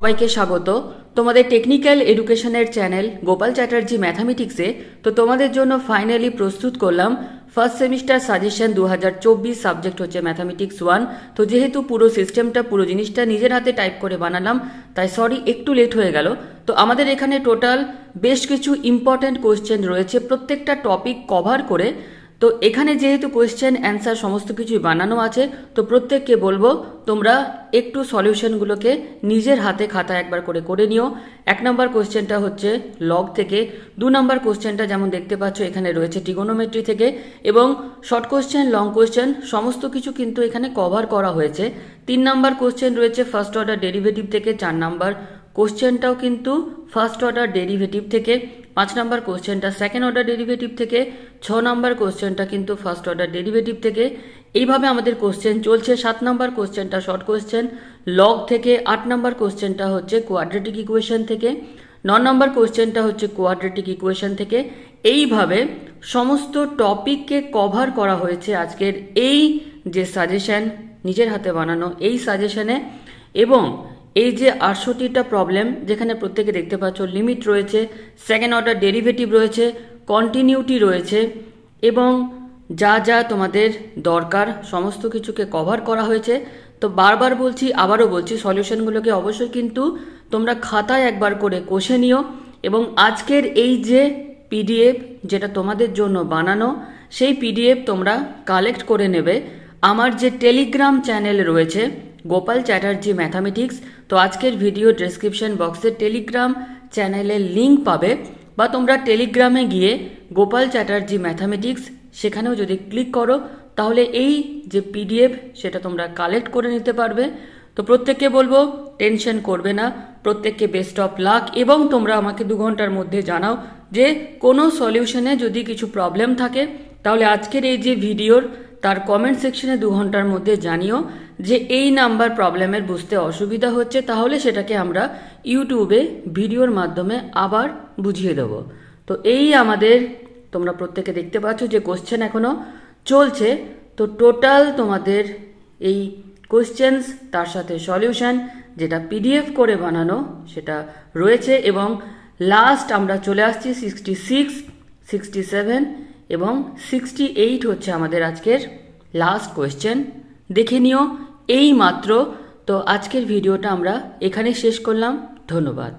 সবাইকে স্বাগত তোমাদের টেকনিক্যাল এডুকেশনের চ্যানেল গোপাল চ্যাটার্জি ম্যাথামেটিক্সে। তো তোমাদের জন্য ফাইনালি প্রস্তুত করলাম ফার্স্ট সেমিস্টার সাজেশন 2024। সাবজেক্ট হচ্ছে ম্যাথামেটিক্স 1। তো যেহেতু পুরো সিস্টেমটা পুরো জিনিসটা নিজের হাতে টাইপ করে বানালাম, তাই সরি একটু লেট হয়ে গেল। তো আমাদের এখানে টোটাল বেশ কিছু ইম্পর্ট্যান্ট কোয়েশ্চেন রয়েছে, প্রত্যেকটা টপিক কভার করে। তো এখানে যেহেতু কোয়েশ্চেন অ্যান্সার সমস্ত কিছুই বানানো আছে, তো প্রত্যেককে বলবো তোমরা একটু সলিউশনগুলোকে নিজের হাতে খাতা একবার করে নিও। 1 নম্বর কোয়েশ্চেনটা হচ্ছে লগ থেকে, 2 নম্বর কোয়েশ্চেনটা যেমন দেখতে পাচ্ছ এখানে রয়েছে ট্রিগোনোমেট্রি থেকে, এবং শর্ট কোয়েশ্চেন লং কোয়েশ্চেন সমস্ত কিছু কিন্তু এখানে কভার করা হয়েছে। 3 নম্বর কোয়েশ্চেন রয়েছে ফার্স্ট অর্ডার ডেরিভেটিভ থেকে, 4 নম্বর কোশ্চেনটাও কিন্তু ফার্স্ট অর্ডার ডেরিভেটিভ থেকে, 5 নম্বর কোশ্চেনটা সেকেন্ড অর্ডার ডেরিভেটিভ থেকে, 6 নম্বর কোশ্চেনটা কিন্তু ফার্স্ট অর্ডার ডেরিভেটিভ থেকে। এইভাবে আমাদের কোশ্চেন চলছে। 7 নম্বর কোশ্চেনটা শর্ট কোশ্চেন লগ থেকে, 8 নম্বর কোশ্চেনটা হচ্ছে কোয়াড্রেটিক ইকুয়েশন থেকে, 9 নম্বর কোশ্চেনটা হচ্ছে কোয়াড্রেটিক ইকুয়েশন থেকে। এইভাবে সমস্ত টপিককে কভার করা হয়েছে আজকের এই যে সাজেশন নিজের হাতে বানানো এই সাজেশনে। এবং এই যে 68টা প্রবলেম যেখানে প্রত্যেকে দেখতে পাচ্ছ লিমিট রয়েছে, সেকেন্ড অর্ডার ডেরিভেটিভ রয়েছে, কন্টিনিউটি রয়েছে, এবং যা যা তোমাদের দরকার সমস্ত কিছুকে কভার করা হয়েছে। তো বারবার বলছি, আবারও বলছি, সলিউশনগুলোকে অবশ্যই কিন্তু তোমরা খাতায় একবার করে কষে নিও। এবং আজকের এই যে পিডিএফ যেটা তোমাদের জন্য বানানো, সেই পিডিএফ তোমরা কালেক্ট করে নেবে আমার যে টেলিগ্রাম চ্যানেল রয়েছে গোপাল চ্যাটার্জি ম্যাথামেটিক্স। তো আজকের ভিডিও ডেসক্রিপশন বক্সে টেলিগ্রাম চ্যানেলের লিঙ্ক পাবে, বা তোমরা টেলিগ্রামে গিয়ে গোপাল চ্যাটার্জি ম্যাথামেটিক্স সেখানেও যদি ক্লিক করো তাহলে এই যে পিডিএফ সেটা তোমরা কালেক্ট করে নিতে পারবে। তো প্রত্যেককে বলবো টেনশন করবে না, প্রত্যেককে বেস্ট অফ লাক। এবং তোমরা আমাকে 2 ঘন্টার মধ্যে জানাও যে কোনো সলিউশনে যদি কিছু প্রবলেম থাকে, তাহলে আজকের এই যে ভিডিওর তার কমেন্ট সেকশনে 2 ঘন্টার মধ্যে জানিও যে এই নাম্বার প্রবলেমের বুঝতে অসুবিধা হচ্ছে, তাহলে সেটাকে আমরা ইউটিউবে ভিডিওর মাধ্যমে আবার বুঝিয়ে দেব। তো এই আমাদের তোমরা প্রত্যেকে দেখতে পাচ্ছ যে কোশ্চেন এখনো চলছে। তো টোটাল তোমাদের এই কোশ্চেন্স তার সাথে সলিউশন যেটা পিডিএফ করে বানানো সেটা রয়েছে। এবং লাস্ট আমরা চলে আসছি 66, 67 এবং 68 হচ্ছে আমাদের আজকের লাস্ট কোয়েশ্চেন। দেখে নিও এই মাত্র। তো আজকের ভিডিওটা আমরা এখানে শেষ করলাম। ধন্যবাদ।